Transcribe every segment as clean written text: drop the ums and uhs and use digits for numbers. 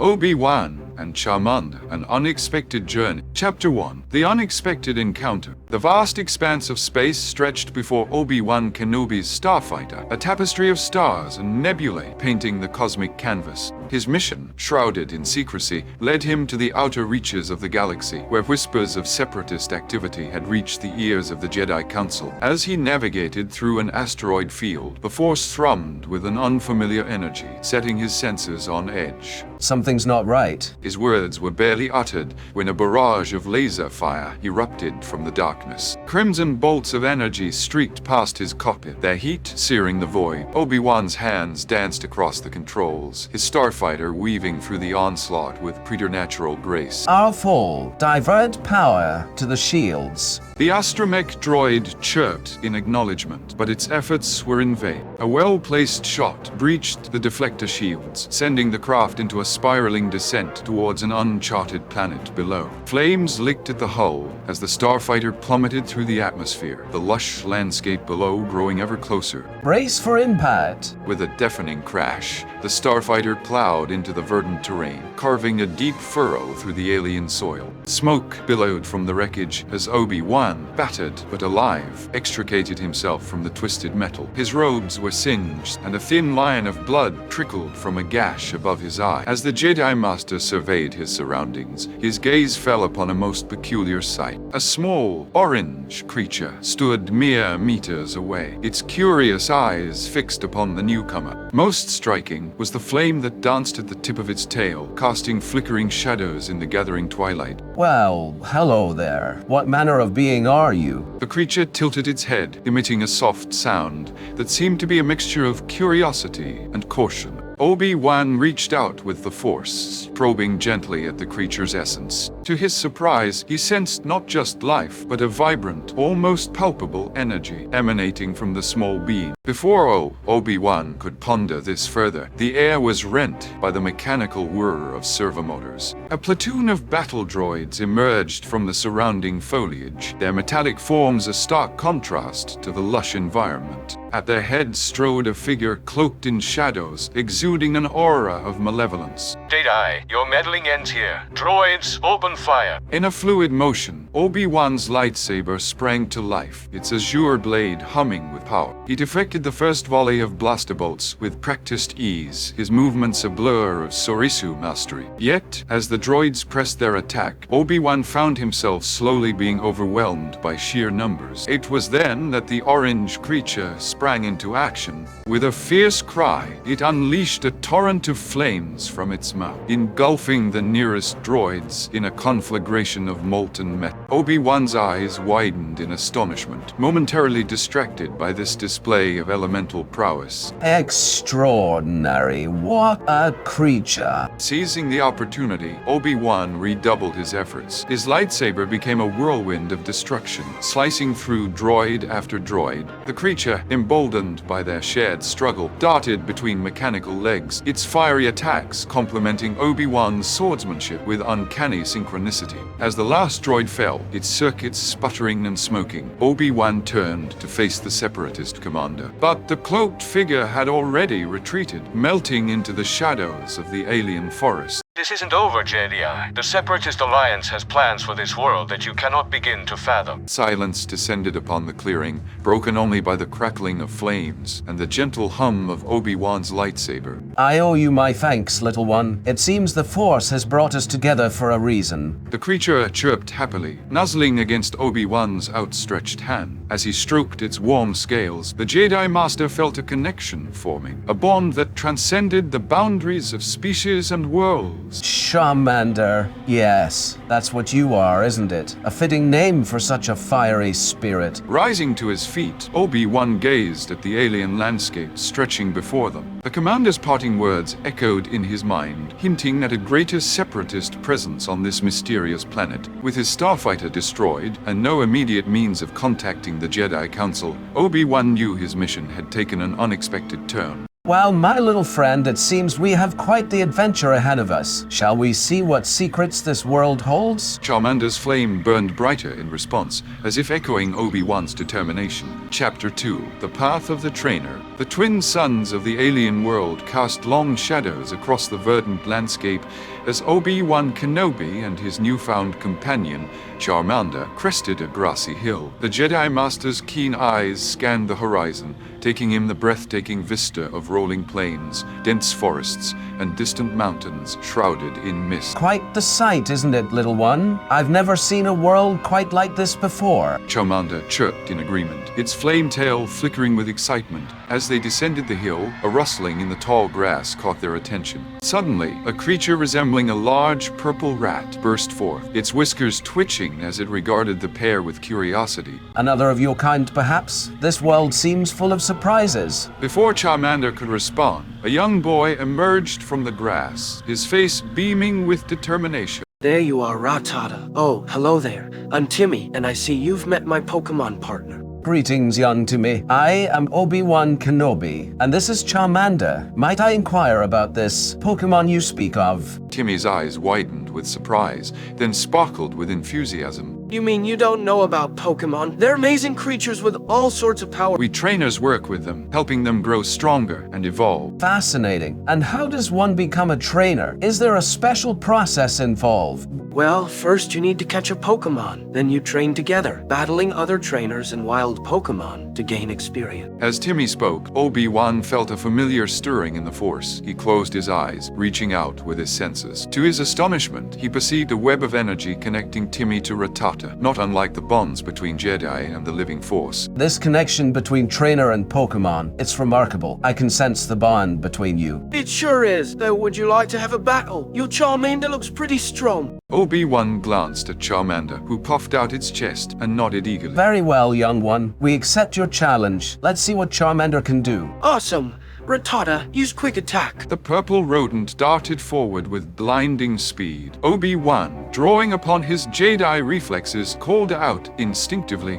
Obi-Wan and Charmander, An Unexpected Journey. Chapter 1. The Unexpected Encounter. The vast expanse of space stretched before Obi Wan Kenobi's starfighter, a tapestry of stars and nebulae painting the cosmic canvas. His mission, shrouded in secrecy, led him to the outer reaches of the galaxy, where whispers of separatist activity had reached the ears of the Jedi Council. As he navigated through an asteroid field, the Force thrummed with an unfamiliar energy, setting his senses on edge. Something's not right. His words were barely uttered when a barrage of laser fire erupted from the darkness. Crimson bolts of energy streaked past his cockpit, their heat searing the void. Obi-Wan's hands danced across the controls, his starfighter weaving through the onslaught with preternatural grace. Our fall. Divert power to the shields. The astromech droid chirped in acknowledgement, but its efforts were in vain. A well-placed shot breached the deflector shields, sending the craft into a spiraling descent towards an uncharted planet below. Flames licked at the hull as the starfighter plummeted through the atmosphere, the lush landscape below growing ever closer. Brace for impact. With a deafening crash, the starfighter plowed into the verdant terrain, carving a deep furrow through the alien soil. Smoke billowed from the wreckage as Obi-Wan, battered but alive, extricated himself from the twisted metal. His robes were singed, and a thin line of blood trickled from a gash above his eye. As the Jedi Master surveyed his surroundings, his gaze fell upon a most peculiar sight. A small, orange creature stood mere meters away, its curious eyes fixed upon the newcomer. Most striking was the flame that danced at the tip of its tail, casting flickering shadows in the gathering twilight. Well, hello there. What manner of being are you? The creature tilted its head, emitting a soft sound that seemed to be a mixture of curiosity and caution. Obi-Wan reached out with the Force, probing gently at the creature's essence. To his surprise, he sensed not just life, but a vibrant, almost palpable energy emanating from the small being. Before Obi-Wan could ponder this further, the air was rent by the mechanical whir of servomotors. A platoon of battle droids emerged from the surrounding foliage, their metallic forms a stark contrast to the lush environment. At their head strode a figure cloaked in shadows, exuding an aura of malevolence. Jedi, your meddling ends here. Droids, open fire. In a fluid motion, Obi-Wan's lightsaber sprang to life, its azure blade humming with power. He deflected the first volley of blaster bolts with practiced ease, his movements a blur of Sorisu mastery. Yet, as the droids pressed their attack, Obi-Wan found himself slowly being overwhelmed by sheer numbers. It was then that the orange creature sprang into action. With a fierce cry, it unleashed a torrent of flames from its mouth, engulfing the nearest droids in a conflagration of molten metal. Obi-Wan's eyes widened in astonishment, momentarily distracted by this display of elemental prowess. Extraordinary. What a creature. Seizing the opportunity, Obi-Wan redoubled his efforts. His lightsaber became a whirlwind of destruction, slicing through droid after droid. The creature, emboldened by their shared struggle, darted between mechanical legs, its fiery attacks complementing Obi-Wan's swordsmanship with uncanny synchronicity. As the last droid fell, its circuits sputtering and smoking, Obi-Wan turned to face the Separatist commander. But the cloaked figure had already retreated, melting into the shadows of the alien forest. This isn't over, Jedi. The Separatist Alliance has plans for this world that you cannot begin to fathom. Silence descended upon the clearing, broken only by the crackling of flames and the gentle hum of Obi-Wan's lightsaber. I owe you my thanks, little one. It seems the Force has brought us together for a reason. The creature chirped happily, nuzzling against Obi-Wan's outstretched hand. As he stroked its warm scales, the Jedi Master felt a connection forming, a bond that transcended the boundaries of species and worlds. Charmander. Yes, that's what you are, isn't it? A fitting name for such a fiery spirit. Rising to his feet, Obi-Wan gazed at the alien landscape stretching before them. The commander's parting words echoed in his mind, hinting at a greater separatist presence on this mysterious planet. With his starfighter destroyed and no immediate means of contacting the Jedi Council, Obi-Wan knew his mission had taken an unexpected turn. Well, my little friend, it seems we have quite the adventure ahead of us. Shall we see what secrets this world holds? Charmander's flame burned brighter in response, as if echoing Obi-Wan's determination. Chapter 2. The Path of the Trainer. The twin suns of the alien world cast long shadows across the verdant landscape as Obi Wan Kenobi and his newfound companion, Charmander, crested a grassy hill. The Jedi Master's keen eyes scanned the horizon, taking in the breathtaking vista of rolling plains, dense forests, and distant mountains shrouded in mist. Quite the sight, isn't it, little one? I've never seen a world quite like this before. Charmander chirped in agreement, its flame tail flickering with excitement. As they descended the hill, a rustling in the tall grass caught their attention. Suddenly, a creature resembling a large purple rat burst forth, its whiskers twitching as it regarded the pair with curiosity. Another of your kind, perhaps? This world seems full of surprises. Before Charmander could respond, a young boy emerged from the grass, his face beaming with determination. There you are, Rattata. Oh, hello there. I'm Timmy, and I see you've met my Pokémon partner. Greetings, young Timmy. I am Obi Wan Kenobi, and this is Charmander. Might I inquire about this Pokémon you speak of? Timmy's eyes widened with surprise, then sparkled with enthusiasm. You mean you don't know about Pokémon? They're amazing creatures with all sorts of power. We trainers work with them, helping them grow stronger and evolve. Fascinating. And how does one become a trainer? Is there a special process involved? Well, first you need to catch a Pokémon. Then you train together, battling other trainers and wild Pokémon to gain experience. As Timmy spoke, Obi-Wan felt a familiar stirring in the Force. He closed his eyes, reaching out with his senses. To his astonishment, he perceived a web of energy connecting Timmy to Rattata, not unlike the bonds between Jedi and the living Force. This connection between trainer and Pokémon, it's remarkable. I can sense the bond between you. It sure is. Though, would you like to have a battle? Your Charmander looks pretty strong. Obi-Wan glanced at Charmander, who puffed out its chest and nodded eagerly. Very well, young one. We accept your challenge. Let's see what Charmander can do. Awesome. Rattata, use quick attack. The purple rodent darted forward with blinding speed. Obi-Wan, drawing upon his Jedi reflexes, called out instinctively.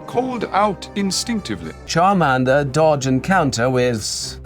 Charmander, dodge and counter with,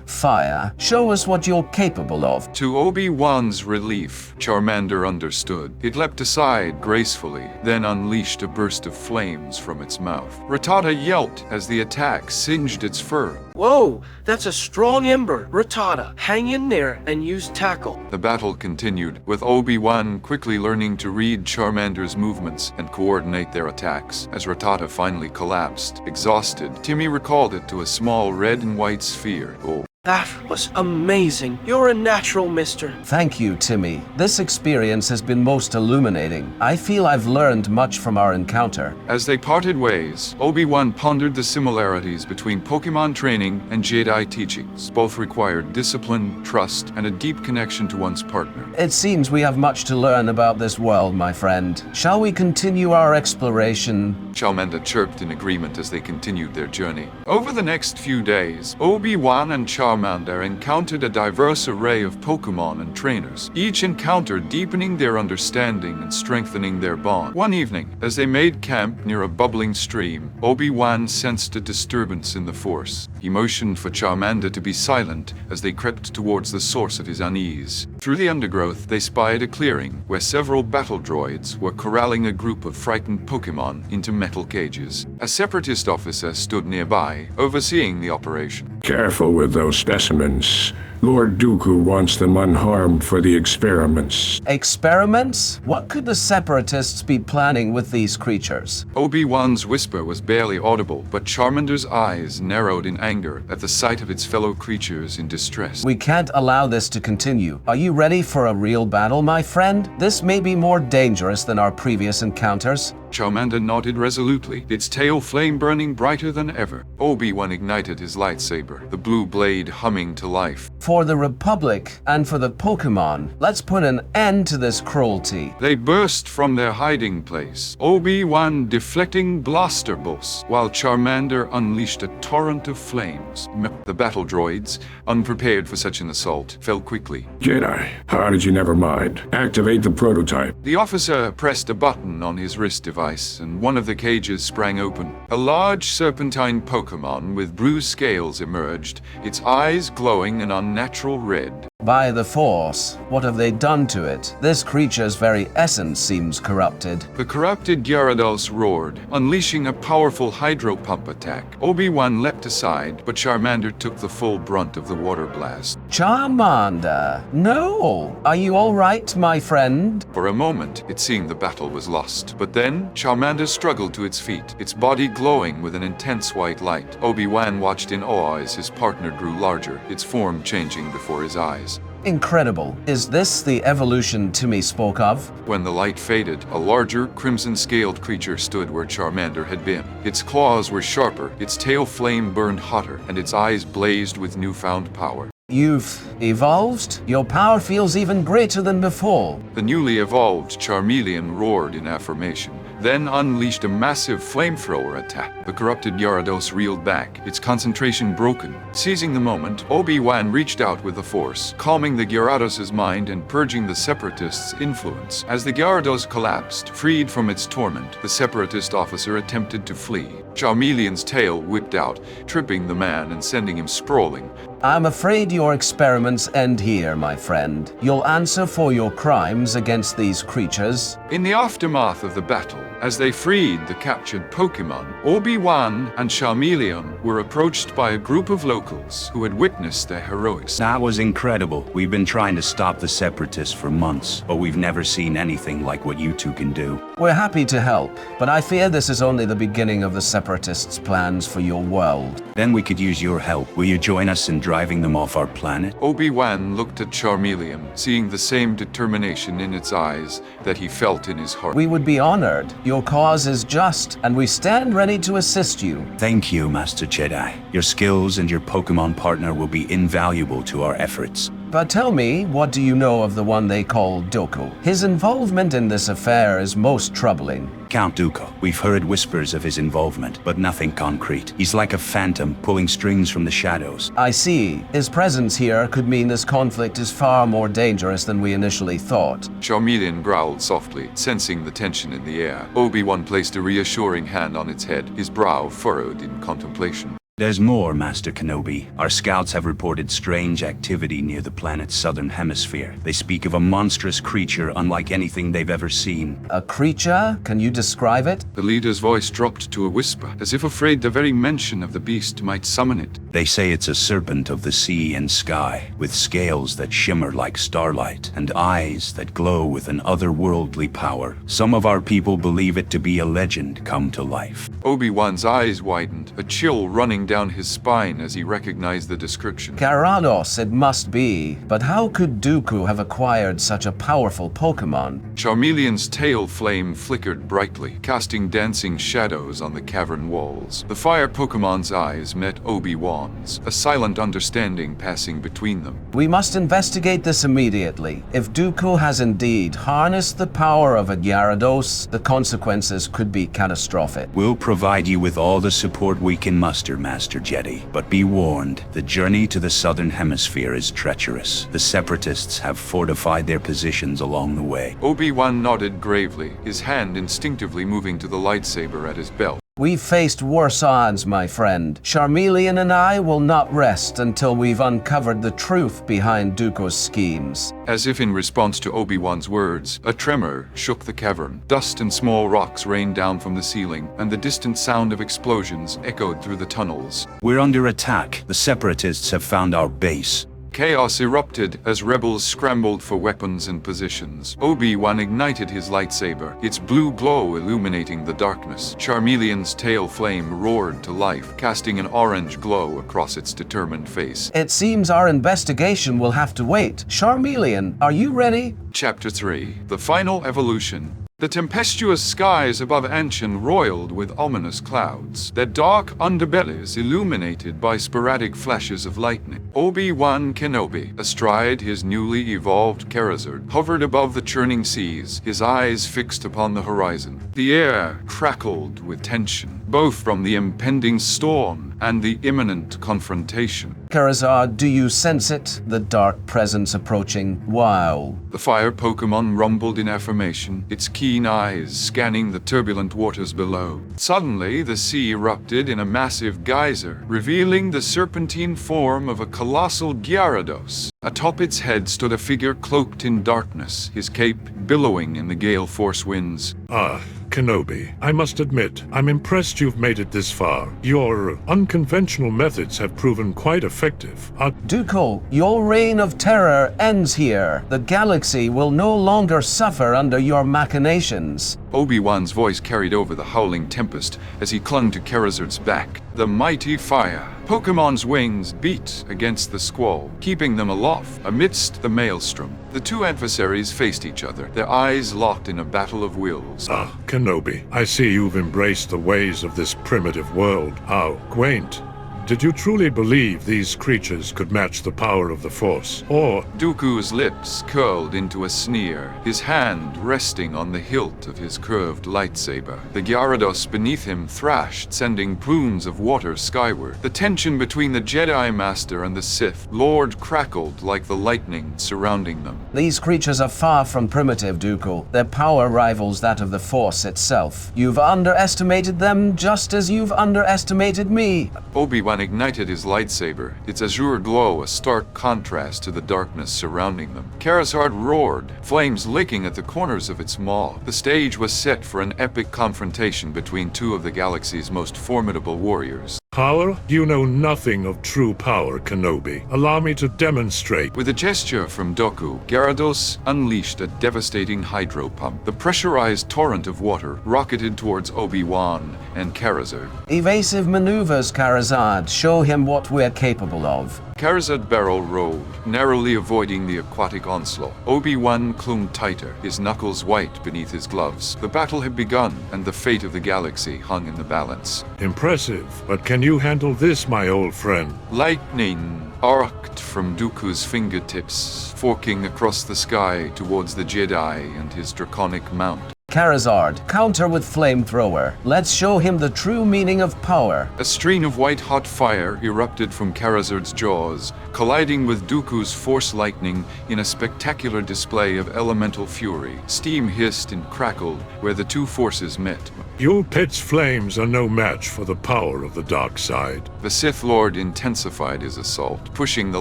fire. Show us what you're capable of. To Obi-Wan's relief, Charmander understood. It leapt aside gracefully, then unleashed a burst of flames from its mouth. Rattata yelped as the attack singed its fur. Whoa, that's a strong ember. Rattata, hang in there and use tackle. The battle continued, with Obi-Wan quickly learning to read Charmander's movements and coordinate their attacks. As Rattata finally collapsed, exhausted, Timmy recalled it to a small red and white sphere. That was amazing. You're a natural, mister. Thank you, Timmy. This experience has been most illuminating. I feel I've learned much from our encounter. As they parted ways, Obi-Wan pondered the similarities between Pokémon training and Jedi teachings. Both required discipline, trust, and a deep connection to one's partner. It seems we have much to learn about this world, my friend. Shall we continue our exploration? Charmander chirped in agreement as they continued their journey. Over the next few days, Obi-Wan and Charmander encountered a diverse array of Pokémon and trainers, each encounter deepening their understanding and strengthening their bond. One evening, as they made camp near a bubbling stream, Obi-Wan sensed a disturbance in the Force. He motioned for Charmander to be silent as they crept towards the source of his unease. Through the undergrowth, they spied a clearing where several battle droids were corralling a group of frightened Pokémon into metal cages. A separatist officer stood nearby, overseeing the operation. Careful with those specimens. Lord Dooku wants them unharmed for the experiments. Experiments? What could the Separatists be planning with these creatures? Obi-Wan's whisper was barely audible, but Charmander's eyes narrowed in anger at the sight of its fellow creatures in distress. We can't allow this to continue. Are you ready for a real battle, my friend? This may be more dangerous than our previous encounters. Charmander nodded resolutely, its tail flame burning brighter than ever. Obi-Wan ignited his lightsaber, the blue blade humming to life. For the Republic and for the Pokémon, let's put an end to this cruelty. They burst from their hiding place, Obi-Wan deflecting blaster bolts, while Charmander unleashed a torrent of flames. The battle droids, unprepared for such an assault, fell quickly. Jedi, how did you never mind? Activate the prototype. The officer pressed a button on his wrist device, and one of the cages sprang open. A large serpentine Pokémon with bruised scales emerged, its eyes glowing an unnatural unnatural red. By the Force, what have they done to it? This creature's very essence seems corrupted. The corrupted Gyarados roared, unleashing a powerful hydro pump attack. Obi-Wan leapt aside, but Charmander took the full brunt of the water blast. Charmander, no! Are you all right, my friend? For a moment, it seemed the battle was lost. But then, Charmander struggled to its feet, its body glowing with an intense white light. Obi-Wan watched in awe as his partner grew larger, its form changing before his eyes. Incredible. Is this the evolution Timmy spoke of? When the light faded, a larger, crimson-scaled creature stood where Charmander had been. Its claws were sharper, its tail flame burned hotter, and its eyes blazed with newfound power. You've evolved? Your power feels even greater than before. The newly evolved Charmeleon roared in affirmation, then unleashed a massive flamethrower attack. The corrupted Gyarados reeled back, its concentration broken. Seizing the moment, Obi-Wan reached out with the Force, calming the Gyarados' mind and purging the Separatists' influence. As the Gyarados collapsed, freed from its torment, the Separatist officer attempted to flee. Charmeleon's tail whipped out, tripping the man and sending him sprawling. I'm afraid your experiments end here, my friend. You'll answer for your crimes against these creatures. In the aftermath of the battle, as they freed the captured Pokémon, Obi-Wan and Charmeleon were approached by a group of locals who had witnessed their heroics. That was incredible. We've been trying to stop the Separatists for months, but we've never seen anything like what you two can do. We're happy to help, but I fear this is only the beginning of the Separatists' plans for your world. Then we could use your help. Will you join us in driving them off our planet? Obi-Wan looked at Charmeleon, seeing the same determination in its eyes that he felt in his heart. We would be honored. Your cause is just, and we stand ready to assist you. Thank you, Master Jedi. Your skills and your Pokémon partner will be invaluable to our efforts. But tell me, what do you know of the one they call Dooku? His involvement in this affair is most troubling. Count Dooku. We've heard whispers of his involvement, but nothing concrete. He's like a phantom pulling strings from the shadows. I see. His presence here could mean this conflict is far more dangerous than we initially thought. Charmeleon growled softly, sensing the tension in the air. Obi-Wan placed a reassuring hand on its head, his brow furrowed in contemplation. There's more, Master Kenobi. Our scouts have reported strange activity near the planet's southern hemisphere. They speak of a monstrous creature unlike anything they've ever seen. A creature? Can you describe it? The leader's voice dropped to a whisper, as if afraid the very mention of the beast might summon it. They say it's a serpent of the sea and sky, with scales that shimmer like starlight, and eyes that glow with an otherworldly power. Some of our people believe it to be a legend come to life. Obi-Wan's eyes widened, a chill running down his spine as he recognized the description. Gyarados, it must be. But how could Dooku have acquired such a powerful Pokémon? Charmeleon's tail flame flickered brightly, casting dancing shadows on the cavern walls. The fire Pokémon's eyes met Obi-Wan's, a silent understanding passing between them. We must investigate this immediately. If Dooku has indeed harnessed the power of a Gyarados, the consequences could be catastrophic. We'll provide you with all the support we can muster, Master Jedi. But be warned, the journey to the southern hemisphere is treacherous. The Separatists have fortified their positions along the way. Obi-Wan nodded gravely, his hand instinctively moving to the lightsaber at his belt. We've faced worse odds, my friend. Charmeleon and I will not rest until we've uncovered the truth behind Dooku's schemes. As if in response to Obi-Wan's words, a tremor shook the cavern. Dust and small rocks rained down from the ceiling, and the distant sound of explosions echoed through the tunnels. We're under attack. The Separatists have found our base. Chaos erupted as rebels scrambled for weapons and positions. Obi-Wan ignited his lightsaber, its blue glow illuminating the darkness. Charmeleon's tail flame roared to life, casting an orange glow across its determined face. It seems our investigation will have to wait. Charmeleon, are you ready? Chapter 3. The Final Evolution. The tempestuous skies above Anshan roiled with ominous clouds, their dark underbellies illuminated by sporadic flashes of lightning. Obi-Wan Kenobi, astride his newly evolved Charizard, hovered above the churning seas, his eyes fixed upon the horizon. The air crackled with tension, both from the impending storm and the imminent confrontation. Charizard, do you sense it? The dark presence approaching. Wow. The fire Pokémon rumbled in affirmation, its keen eyes scanning the turbulent waters below. Suddenly, the sea erupted in a massive geyser, revealing the serpentine form of a colossal Gyarados. Atop its head stood a figure cloaked in darkness, his cape billowing in the gale force winds. Ah, Kenobi, I must admit, I'm impressed you've made it this far. Your unconventional methods have proven quite effective. Dooku, your reign of terror ends here. The galaxy will no longer suffer under your machinations. Obi-Wan's voice carried over the howling tempest as he clung to Charizard's back. The mighty fire. Pokemon's wings beat against the squall, keeping them aloft amidst the maelstrom. The two adversaries faced each other, their eyes locked in a battle of wills. Ah, Kenobi, I see you've embraced the ways of this primitive world. How quaint. Did you truly believe these creatures could match the power of the Force? Or... Dooku's lips curled into a sneer, his hand resting on the hilt of his curved lightsaber. The Gyarados beneath him thrashed, sending plumes of water skyward. The tension between the Jedi Master and the Sith Lord crackled like the lightning surrounding them. These creatures are far from primitive, Dooku. Their power rivals that of the Force itself. You've underestimated them just as you've underestimated me. Obi-Wan ignited his lightsaber, its azure glow a stark contrast to the darkness surrounding them. Charizard roared, flames licking at the corners of its maw. The stage was set for an epic confrontation between two of the galaxy's most formidable warriors. Power? You know nothing of true power, Kenobi. Allow me to demonstrate. With a gesture from Dooku, Gyarados unleashed a devastating hydro pump. The pressurized torrent of water rocketed towards Obi-Wan and Charizard. Evasive maneuvers, Charizard. Show him what we're capable of. Charizard barrel rolled, narrowly avoiding the aquatic onslaught. Obi-Wan clung tighter, his knuckles white beneath his gloves. The battle had begun, and the fate of the galaxy hung in the balance. Impressive, but can you handle this, my old friend? Lightning arced from Dooku's fingertips, forking across the sky towards the Jedi and his draconic mount. Charizard, counter with flamethrower. Let's show him the true meaning of power. A stream of white-hot fire erupted from Charizard's jaws, colliding with Dooku's force lightning in a spectacular display of elemental fury. Steam hissed and crackled where the two forces met. Your pet's flames are no match for the power of the dark side. The Sith Lord intensified his assault, pushing the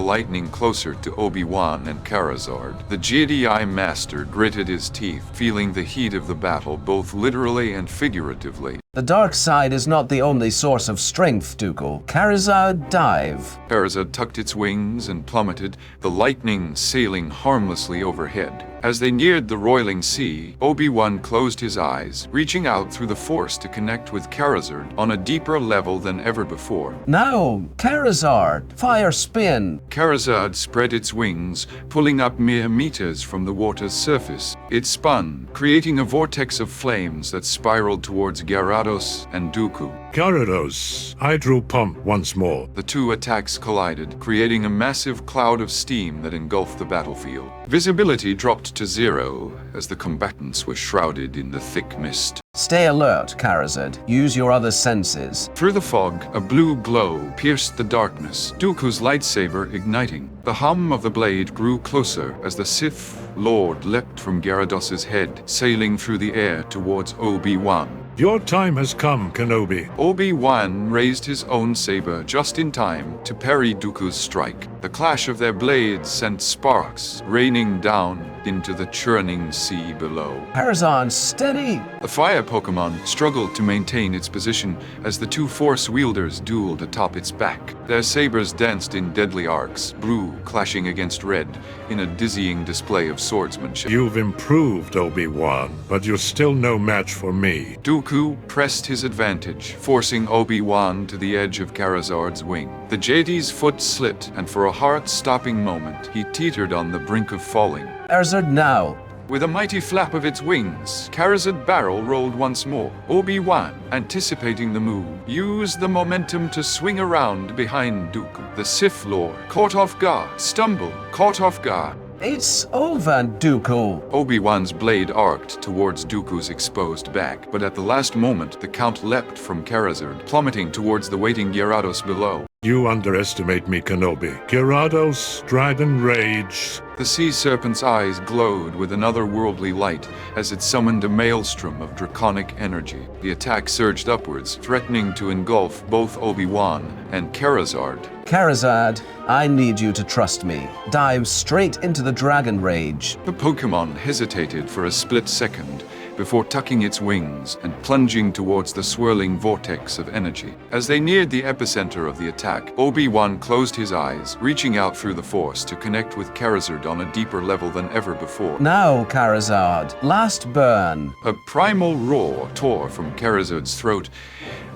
lightning closer to Obi-Wan and Charizard. The Jedi Master gritted his teeth, feeling the heat of the battle both literally and figuratively. The dark side is not the only source of strength, Dooku. Charizard, dive. Charizard tucked its wings and plummeted, the lightning sailing harmlessly overhead. As they neared the roiling sea, Obi-Wan closed his eyes, reaching out through the Force to connect with Charizard on a deeper level than ever before. Now, Charizard, fire spin. Charizard spread its wings, pulling up mere meters from the water's surface. It spun, creating a vortex of flames that spiraled towards Gyarados and Dooku. Gyarados, hydro pump once more. The two attacks collided, creating a massive cloud of steam that engulfed the battlefield. Visibility dropped to zero as the combatants were shrouded in the thick mist. Stay alert, Charizard. Use your other senses. Through the fog, a blue glow pierced the darkness, Dooku's lightsaber igniting. The hum of the blade grew closer as the Sith Lord leapt from Gyarados' head, sailing through the air towards Obi-Wan. Your time has come, Kenobi. Obi-Wan raised his own saber just in time to parry Dooku's strike. The clash of their blades sent sparks raining down into the churning sea below. Charizard, steady! The fire Pokémon struggled to maintain its position as the two Force wielders dueled atop its back. Their sabers danced in deadly arcs, blue clashing against red in a dizzying display of swordsmanship. You've improved, Obi-Wan, but you're still no match for me. Dooku pressed his advantage, forcing Obi-Wan to the edge of Charizard's wing. The Jedi's foot slipped, and for a heart-stopping moment, he teetered on the brink of falling. Charizard, now! With a mighty flap of its wings, Charizard barrel rolled once more. Obi-Wan, anticipating the move, used the momentum to swing around behind Dooku. The Sith Lord, caught off guard, stumbled, caught off guard. It's over, Dooku. Obi-Wan's blade arced towards Dooku's exposed back, but at the last moment, the Count leapt from Charizard, plummeting towards the waiting Gyarados below. You underestimate me, Kenobi. Gyarados, Dragon Rage. The sea serpent's eyes glowed with an otherworldly light as it summoned a maelstrom of draconic energy. The attack surged upwards, threatening to engulf both Obi-Wan and Charizard. Charizard, I need you to trust me. Dive straight into the Dragon Rage. The Pokémon hesitated for a split second before tucking its wings and plunging towards the swirling vortex of energy. As they neared the epicenter of the attack, Obi-Wan closed his eyes, reaching out through the Force to connect with Charizard on a deeper level than ever before. Now, Charizard, last burn. A primal roar tore from Charizard's throat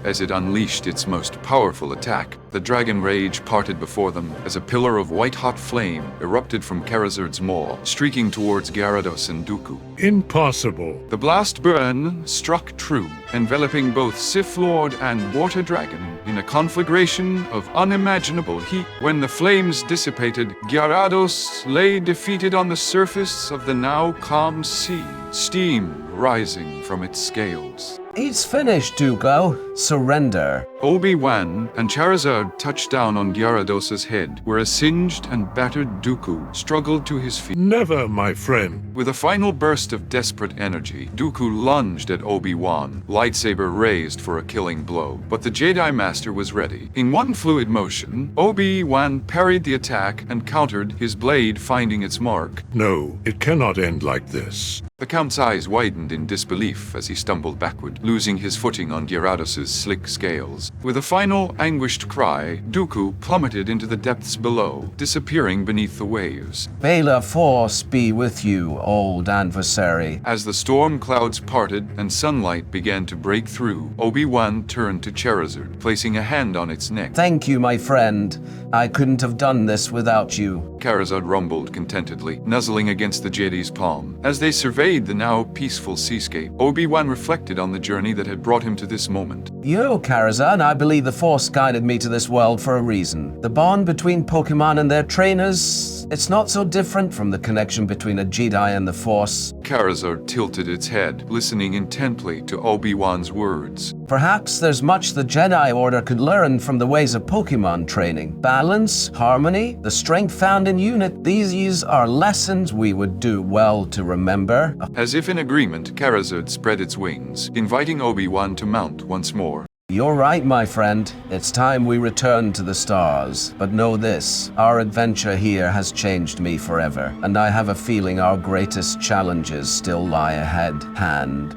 as it unleashed its most powerful attack. The Dragon Rage parted before them as a pillar of white-hot flame erupted from Charizard's maw, streaking towards Gyarados and Dooku. Impossible. The blast burn struck true, enveloping both Sith Lord and Water Dragon in a conflagration of unimaginable heat. When the flames dissipated, Gyarados lay defeated on the surface of the now calm sea, steam rising from its scales. It's finished, Dooku. Surrender. Obi-Wan and Charizard touched down on Gyarados' head, where a singed and battered Dooku struggled to his feet. Never, my friend. With a final burst of desperate energy, Dooku lunged at Obi-Wan, lightsaber raised for a killing blow. But the Jedi Master was ready. In one fluid motion, Obi-Wan parried the attack and countered, his blade finding its mark. No, it cannot end like this. The Count's eyes widened in disbelief as he stumbled backward, losing his footing on Gyarados' slick scales. With a final, anguished cry, Dooku plummeted into the depths below, disappearing beneath the waves. May the Force be with you, old adversary. As the storm clouds parted and sunlight began to break through, Obi-Wan turned to Charizard, placing a hand on its neck. Thank you, my friend. I couldn't have done this without you. Charizard rumbled contentedly, nuzzling against the Jedi's palm. As they surveyed the now peaceful seascape, Obi-Wan reflected on the journey that had brought him to this moment. Charizard, I believe the Force guided me to this world for a reason. The bond between Pokémon and their trainers, it's not so different from the connection between a Jedi and the Force. Charizard tilted its head, listening intently to Obi-Wan's words. Perhaps there's much the Jedi Order could learn from the ways of Pokémon training. Balance, harmony, the strength found in unit. These are lessons we would do well to remember. As if in agreement, Charizard spread its wings, inviting Obi-Wan to mount once more. You're right, my friend. It's time we return to the stars. But know this, our adventure here has changed me forever, and I have a feeling our greatest challenges still lie ahead.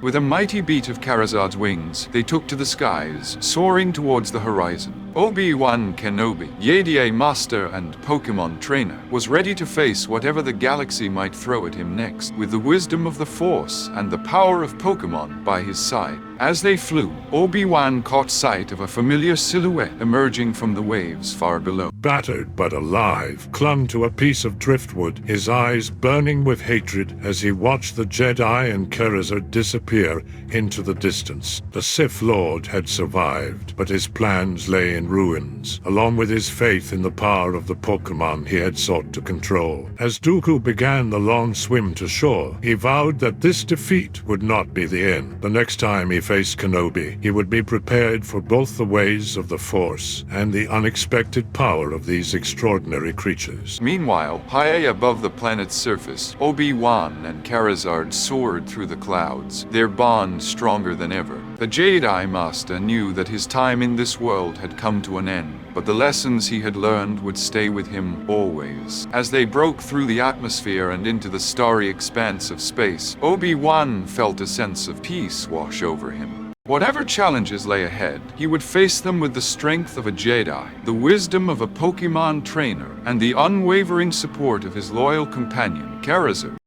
With a mighty beat of Charizard's wings, they took to the skies, soaring towards the horizon. Obi Wan Kenobi, Jedi Master and Pokémon Trainer, was ready to face whatever the galaxy might throw at him next, with the wisdom of the Force and the power of Pokémon by his side. As they flew, Obi-Wan caught sight of a familiar silhouette emerging from the waves far below. Battered but alive, clung to a piece of driftwood, his eyes burning with hatred as he watched the Jedi and Charizard disappear into the distance. The Sith Lord had survived, but his plans lay in ruins, along with his faith in the power of the Pokémon he had sought to control. As Dooku began the long swim to shore, he vowed that this defeat would not be the end. The next time he faced Kenobi, he would be prepared for both the ways of the Force and the unexpected power of these extraordinary creatures. Meanwhile, high above the planet's surface, Obi-Wan and Charizard soared through the clouds, their bond stronger than ever. The Jedi Master knew that his time in this world had come to an end, but the lessons he had learned would stay with him always. As they broke through the atmosphere and into the starry expanse of space, Obi-Wan felt a sense of peace wash over him. Whatever challenges lay ahead, he would face them with the strength of a Jedi, the wisdom of a Pokémon trainer, and the unwavering support of his loyal companion, Charizard.